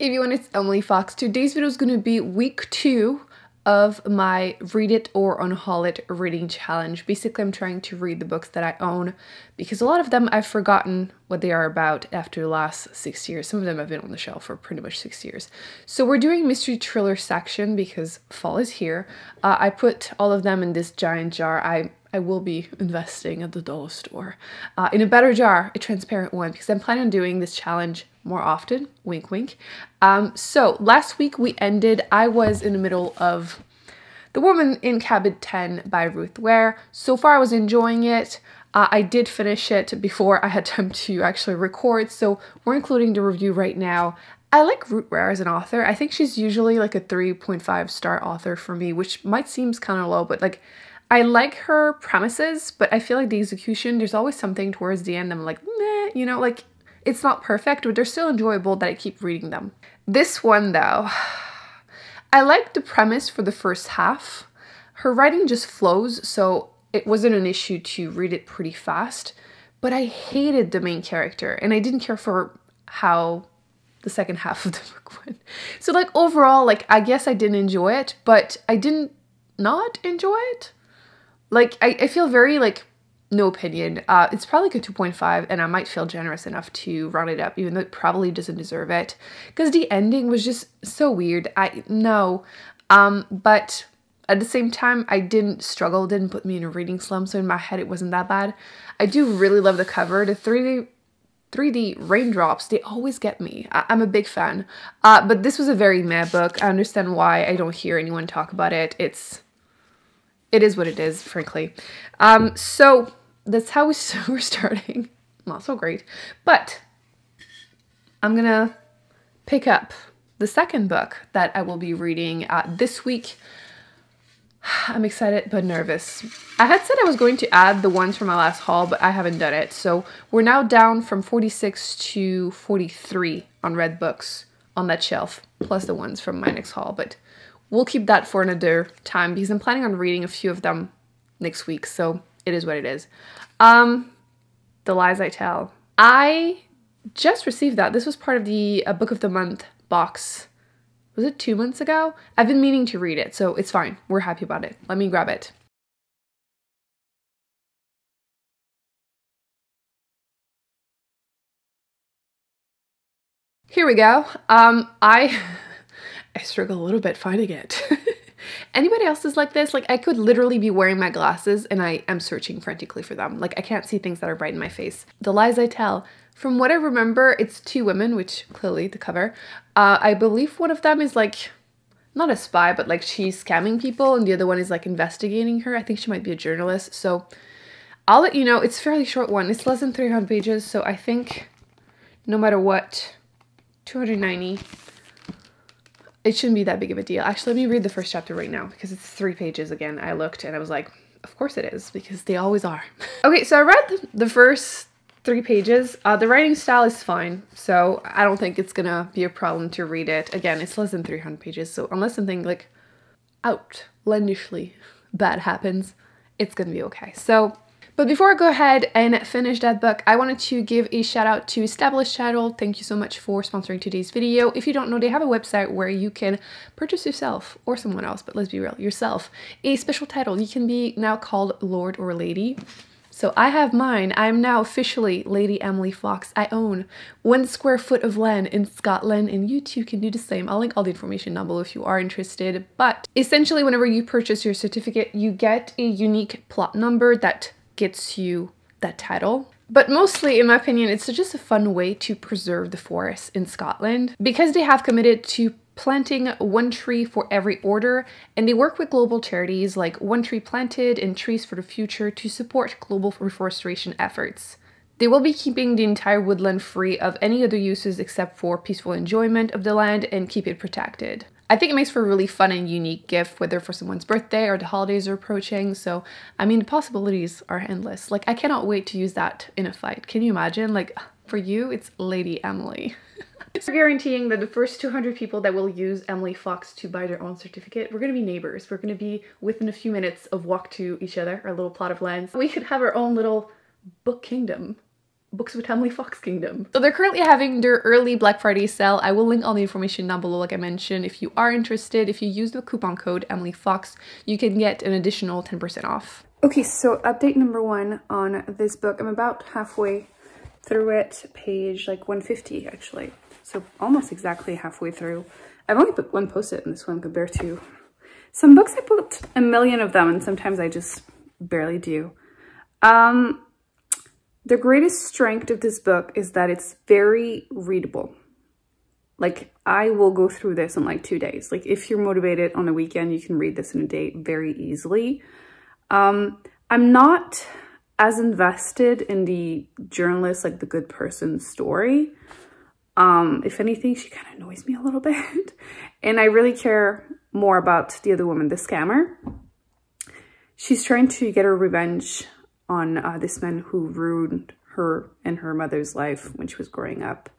Everyone, it's Emily Fox. Today's video is going to be week 2 of my Read It or Unhaul It reading challenge. Basically, I'm trying to read the books that I own because a lot of them I've forgotten what they are about after the last 6 years. Some of them have been on the shelf for pretty much 6 years. So we're doing mystery thriller section because fall is here. I put all of them in this giant jar. I will be investing at the dollar store in a better jar, a transparent one, because I'm planning on doing this challenge more often. Wink, wink. So last week we ended, I was in the middle of The Woman in Cabin 10 by Ruth Ware. So far I was enjoying it. I did finish it before I had time to actually record, so we're including the review right now. I like Ruth Ware as an author. I think she's usually like a 3.5 star author for me, which might seem kind of low, but like I like her premises, but I feel like the execution, there's always something towards the end I'm like, meh, you know, like it's not perfect, but they're still enjoyable that I keep reading them. This one though, I like the premise for the first half. Her writing just flows, so it wasn't an issue to read it pretty fast, but I hated the main character and I didn't care for how the second half of the book went. So like overall, like I guess I didn't enjoy it, but I didn't not enjoy it. Like, I feel very, like, no opinion. It's probably like a 2.5, and I might feel generous enough to round it up, even though it probably doesn't deserve it. Because the ending was just so weird. But at the same time, I didn't struggle, didn't put me in a reading slump, so in my head, it wasn't that bad. I do really love the cover. The 3D raindrops, they always get me. I'm a big fan. But this was a very meh book. I understand why I don't hear anyone talk about it. It is what it is, frankly. So that's how we're starting. Not so great. But I'm gonna pick up the second book that I will be reading this week. I'm excited but nervous. I had said I was going to add the ones from my last haul, but I haven't done it. So we're now down from 46 to 43 on Red Books on that shelf, plus the ones from my next haul. But we'll keep that for another time because I'm planning on reading a few of them next week, so it is what it is. The Lies I Tell. I just received that. This was part of the Book of the Month box. Was it 2 months ago? I've been meaning to read it, so it's fine. We're happy about it. Let me grab it. Here we go. I struggle a little bit finding it. Anybody else is like this? Like I could literally be wearing my glasses and I am searching frantically for them. Like I can't see things that are right in my face. The Lies I Tell. From what I remember, it's 2 women, which clearly the cover. I believe one of them is like, not a spy, but like she's scamming people and the other one is like investigating her. I think she might be a journalist. So I'll let you know. It's a fairly short one. It's less than 300 pages. So I think no matter what, 290. It shouldn't be that big of a deal. Actually, let me read the first chapter right now because it's 3 pages again. I looked and I was like, of course it is because they always are. Okay, so I read the first 3 pages. The writing style is fine, so I don't think it's gonna be a problem to read it. Again, it's less than 300 pages, so unless something like outlandishly bad happens, it's gonna be okay. So, but before I go ahead and finish that book, I wanted to give a shout out to Established Title. Thank you so much for sponsoring today's video. If you don't know, they have a website where you can purchase yourself, or someone else, but let's be real, yourself, a special title. You can be now called Lord or Lady. So I have mine. I'm now officially Lady Emily Fox. I own 1 square foot of land in Scotland, and you too can do the same. I'll link all the information down below if you are interested. But essentially, whenever you purchase your certificate, you get a unique plot number that gets you that title. But mostly, in my opinion, it's just a fun way to preserve the forests in Scotland because they have committed to planting 1 tree for every order, and they work with global charities like One Tree Planted and Trees for the Future to support global reforestation efforts. They will be keeping the entire woodland free of any other uses except for peaceful enjoyment of the land and keep it protected. I think it makes for a really fun and unique gift, whether for someone's birthday or the holidays are approaching. So, I mean, the possibilities are endless. Like, I cannot wait to use that in a fight. Can you imagine? Like, for you, it's Lady Emily. We're guaranteeing that the first 200 people that will use Emily Fox to buy their own certificate, we're going to be neighbors. We're going to be within a few minutes of walk to each other, our little plot of land. We could have our own little book kingdom. Books with Emily Fox Kingdom. So they're currently having their early Black Friday sale. I will link all the information down below, like I mentioned. If you are interested, if you use the coupon code EmilyFox, you can get an additional 10% off. Okay, so update number 1 on this book. I'm about halfway through it, page like 150 actually. So almost exactly halfway through. I've only put 1 post-it in this one compared to some books. I put a million of them and sometimes I just barely do. The greatest strength of this book is that it's very readable. Like, I will go through this in like 2 days. Like, if you're motivated on a weekend, you can read this in a day very easily. I'm not as invested in the journalist, like the good person story. If anything, she kind of annoys me a little bit. And I really care more about the other woman, the scammer. She's trying to get her revenge on this man who ruined her and her mother's life when she was growing up.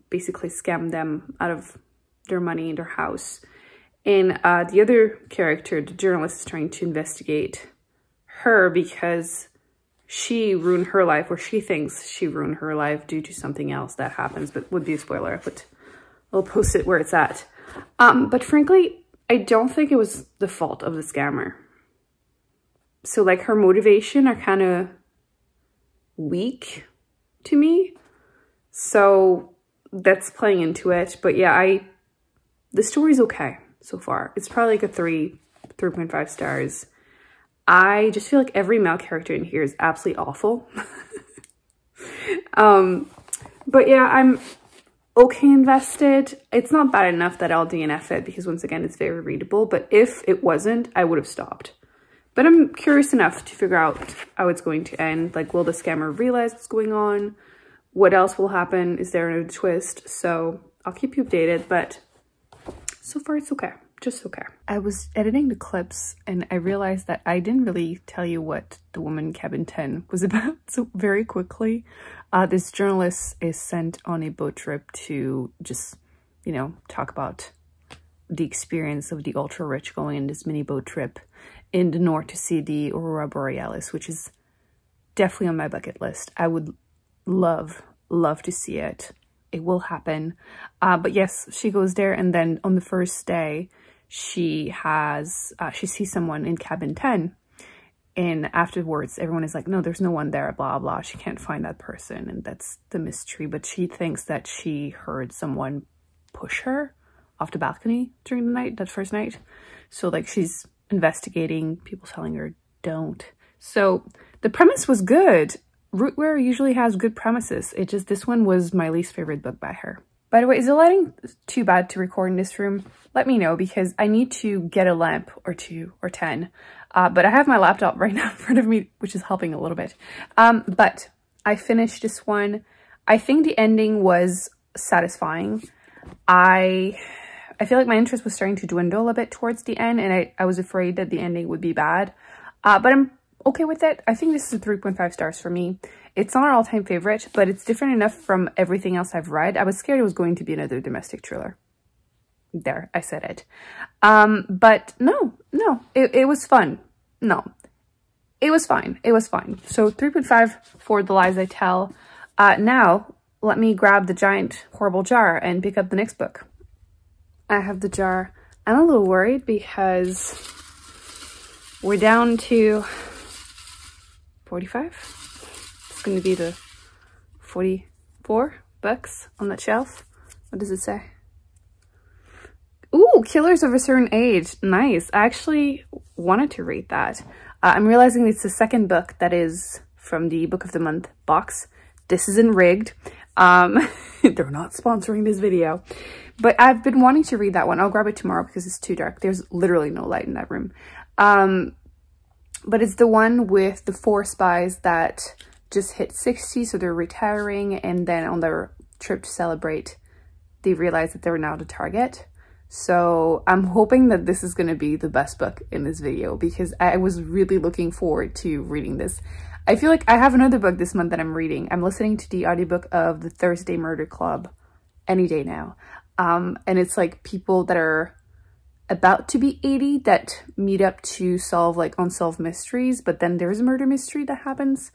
Basically scammed them out of their money and their house. And the other character, the journalist, is trying to investigate her because she ruined her life, or she thinks she ruined her life due to something else that happens, but would be a spoiler. I put a little post-it where it's at. But frankly, I don't think it was the fault of the scammer. So like her motivation are kind of weak to me. So that's playing into it. But yeah, the story's okay so far. It's probably like a 3.5 stars. I just feel like every male character in here is absolutely awful. But yeah, I'm okay invested. It's not bad enough that I'll DNF it because once again, it's very readable. But if it wasn't, I would have stopped. But I'm curious enough to figure out how it's going to end. Like, will the scammer realize what's going on? What else will happen? Is there a twist? So I'll keep you updated, but so far it's okay. Just okay. I was editing the clips and I realized that I didn't really tell you what The Woman Cabin 10 was about. So very quickly, this journalist is sent on a boat trip to just, you know, talk about the experience of the ultra rich going in this mini boat trip in the north to see the Aurora Borealis, which is definitely on my bucket list. I would love to see it. It will happen. But yes, she goes there, and then on the first day, she sees someone in cabin 10, and afterwards everyone is like, no, there's no one there, blah blah. She can't find that person, and that's the mystery. But she thinks that she heard someone push her off the balcony during the night, that first night. So like she's investigating, people telling her don't. So the premise was good. Ruth Ware usually has good premises. It just, this one was my least favorite book by her. By the way, is the lighting too bad to record in this room? Let me know, because I need to get a lamp or 2 or 10. But I have my laptop right now in front of me, which is helping a little bit. But I finished this one. I think the ending was satisfying. I feel like my interest was starting to dwindle a bit towards the end, and I was afraid that the ending would be bad. But I'm okay with it. I think this is a 3.5 stars for me. It's not an all-time favorite, but it's different enough from everything else I've read. I was scared it was going to be another domestic thriller. There, I said it. But no, it was fun. No, it was fine. It was fine. So 3.5 for The Lies I Tell. Now, let me grab the giant horrible jar and pick up the next book. I have the jar. I'm a little worried because we're down to 45. It's going to be the 44 books on that shelf. What does it say? Ooh, Killers of a Certain Age. Nice. I actually wanted to read that. I'm realizing it's the second book that is from the Book of the Month box. This isn't rigged. They're not sponsoring this video. But I've been wanting to read that one. I'll grab it tomorrow because it's too dark. There's literally no light in that room. But it's the one with the 4 spies that just hit 60, so they're retiring, and then on their trip to celebrate, they realize that they're now the target. So I'm hoping that this is going to be the best book in this video, because I was really looking forward to reading this. I feel like I have another book this month that I'm reading. I'm listening to the audiobook of The Thursday Murder Club any day now. And it's like people that are about to be 80 that meet up to solve like unsolved mysteries, but then there's a murder mystery that happens.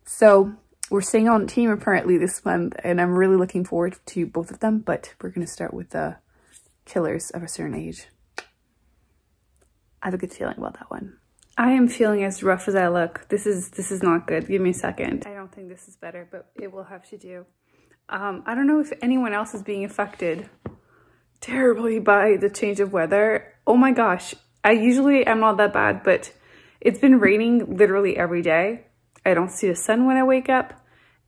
So we're staying on team apparently this month, and I'm really looking forward to both of them, but we're gonna start with the Killers of a Certain Age. I have a good feeling about that one. I am feeling as rough as I look. This is not good. Give me a second. I don't think this is better, but it will have to do. I don't know if anyone else is being affected terribly by the change of weather. Oh my gosh. I usually am not that bad, but it's been raining literally every day. I don't see the sun when I wake up.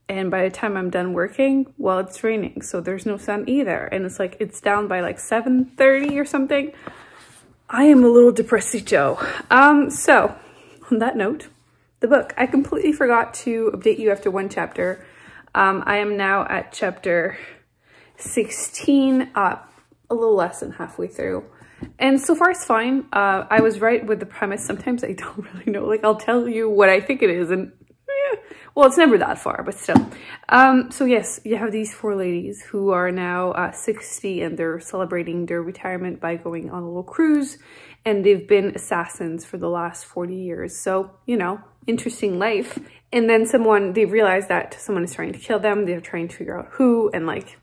And by the time I'm done working, well, it's raining. So there's no sun either. And it's like, it's down by like 7:30 or something. I am a little depressito. So on that note, the book. I completely forgot to update you after one chapter. I am now at chapter 16, a little less than halfway through. And so far it's fine. I was right with the premise. Sometimes I don't really know. Like, I'll tell you what I think it is, and well, it's never that far, but still. So yes, you have these 4 ladies who are now 60, and they're celebrating their retirement by going on a little cruise, and they've been assassins for the last 40 years. So, you know, interesting life. And then they realize that someone is trying to kill them. They're trying to figure out who, and like,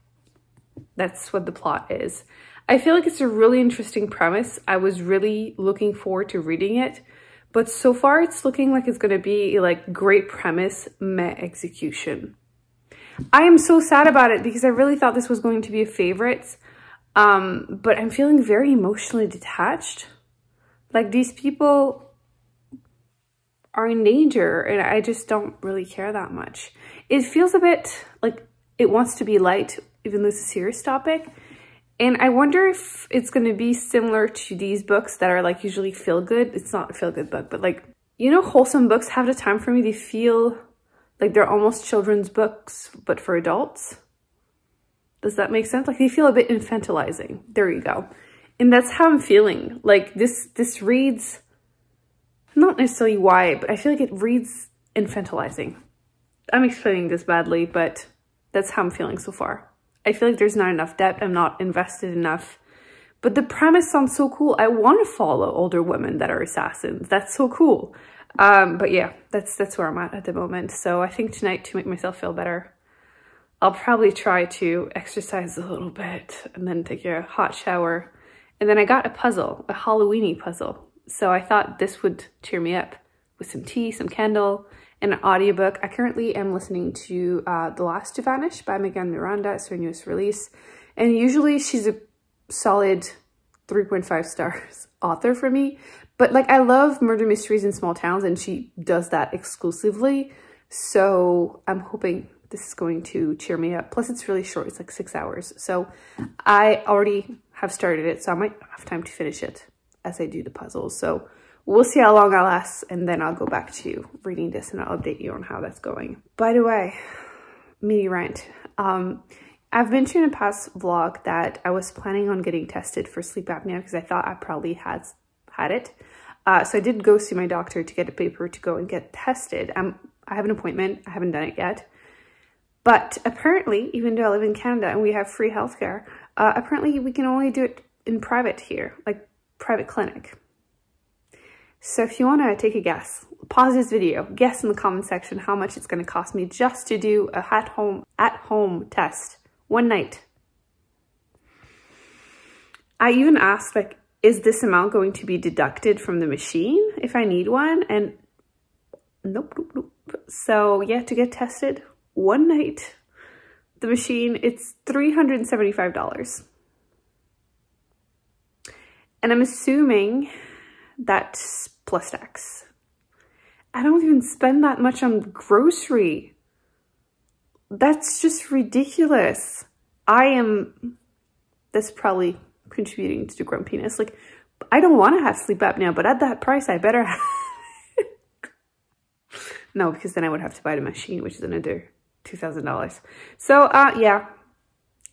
that's what the plot is. I feel like it's a really interesting premise. I was really looking forward to reading it. But so far, it's looking like it's going to be like great premise, meh execution. I am so sad about it because I really thought this was going to be a favorite. But I'm feeling very emotionally detached. Like, these people are in danger, and I just don't really care that much. It feels a bit like it wants to be light, even though it's a serious topic. And I wonder if it's going to be similar to these books that are like usually feel good. It's not a feel good book, but like, you know, wholesome books have the time for me. They feel like they're almost children's books, but for adults. Does that make sense? Like, they feel a bit infantilizing. There you go. And that's how I'm feeling. Like, this reads, not necessarily why, but I feel like it reads infantilizing. I'm explaining this badly, but that's how I'm feeling so far. I feel like there's not enough depth. I'm not invested enough. But the premise sounds so cool. I want to follow older women that are assassins. That's so cool. But yeah, that's where I'm at the moment. So I think tonight, to make myself feel better, I'll probably try to exercise a little bit and then take a hot shower. And then I got a puzzle, a Halloween-y puzzle. So I thought this would cheer me up with some tea, some candle, and an audiobook. I currently am listening to The Last to Vanish by Miguel and Miranda. It's her newest release. And usually she's a solid 3.5 stars author for me. But like, I love murder mysteries in small towns, and she does that exclusively. So I'm hoping this is going to cheer me up. Plus, it's really short. It's like 6 hours. So I already have started it, so I might have time to finish it as I do the puzzles. So we'll see how long I'll last, and then I'll go back to reading this and I'll update you on how that's going. By the way, mini rant. I've mentioned in a past vlog that I was planning on getting tested for sleep apnea because I thought I probably had it. So I did go see my doctor to get a paper to go and get tested. I have an appointment. I haven't done it yet. But apparently, even though I live in Canada and we have free healthcare, apparently we can only do it in private here, like private clinic. So if you want to take a guess, pause this video, guess in the comment section how much it's going to cost me just to do a at-home test one night. I even asked, like, is this amount going to be deducted from the machine if I need one? And nope, nope, nope. So yeah, to get tested one night, the machine, it's $375. And I'm assuming that's plus tax. I don't even spend that much on grocery. That's just ridiculous. That's probably contributing to the grumpiness. Like, I don't want to have sleep apnea, but at that price, I better have it. No, because then I would have to buy the machine, which is another $2,000. So, yeah,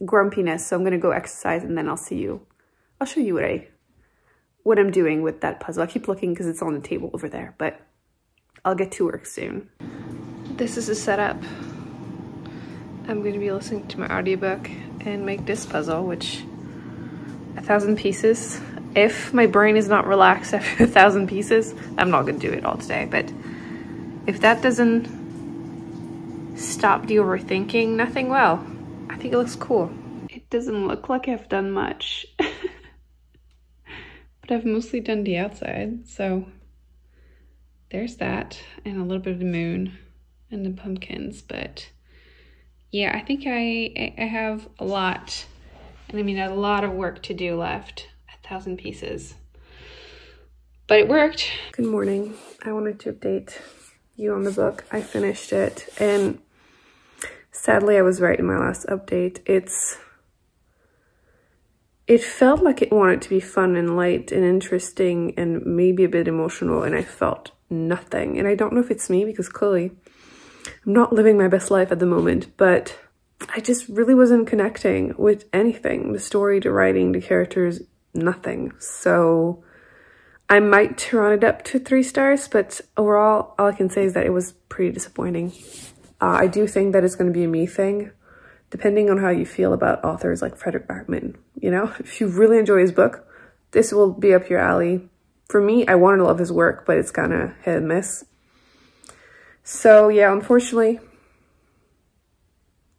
grumpiness. So I'm going to go exercise, and then I'll show you what I'm doing with that puzzle. I keep looking because it's on the table over there, but I'll get to work soon. This is the setup. I'm going to be listening to my audiobook and make this puzzle, which 1,000 pieces. If my brain is not relaxed after 1,000 pieces, I'm not going to do it all today, but if that doesn't Stop the overthinking. Nothing well. I think it looks cool. It doesn't look like I've done much. But I've mostly done the outside, so there's that, and a little bit of the moon and the pumpkins. But yeah, I think I have a lot, and I mean a lot of work to do left. 1,000 pieces, but it worked. Good morning. I wanted to update you on the book. I finished it, and sadly I was right in my last update. It felt like it wanted to be fun and light and interesting and maybe a bit emotional, and I felt nothing. And I don't know if it's me, because clearly I'm not living my best life at the moment, but I just really wasn't connecting with anything. The story, the writing, the characters, nothing. So I might run it up to 3 stars, but overall, all I can say is that it was pretty disappointing. I do think that it's going to be a me thing, depending on how you feel about authors like Frederick Backman. You know, if you really enjoy his book, this will be up your alley. For me, I wanted to love his work, but it's kind of hit and miss. So yeah, unfortunately,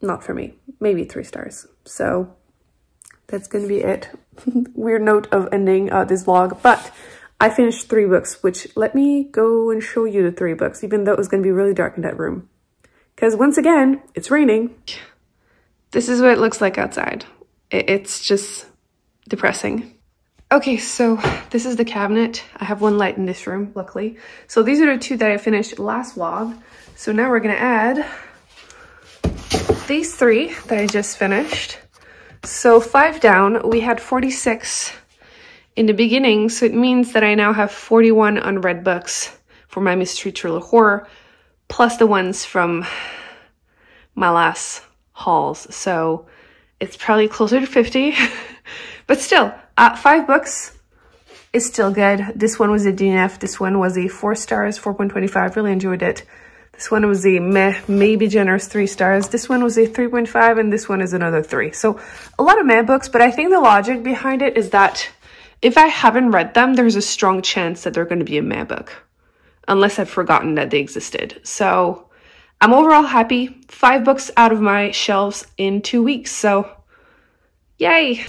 not for me. Maybe 3 stars. So that's going to be it. Weird note of ending this vlog, but I finished 3 books, which let me go and show you the 3 books, even though it was going to be really dark in that room. Because once again, it's raining. This is what it looks like outside. It's just depressing. Okay, so this is the cabinet. I have 1 light in this room, luckily. So these are the 2 that I finished last vlog. So now we're gonna add these 3 that I just finished. So 5 down, we had 46 in the beginning. So it means that I now have 41 unread books for my mystery thriller horror, plus the ones from my last hauls. So it's probably closer to 50, but still, 5 books is still good. This one was a DNF. This one was a 4 stars, 4.25. Really enjoyed it. This one was a meh, maybe generous 3 stars. This one was a 3.5, and this one is another 3. So a lot of meh books, but I think the logic behind it is that if I haven't read them, there's a strong chance that they're going to be a meh book, unless I've forgotten that they existed. So I'm overall happy. 5 books out of my shelves in 2 weeks, so yay!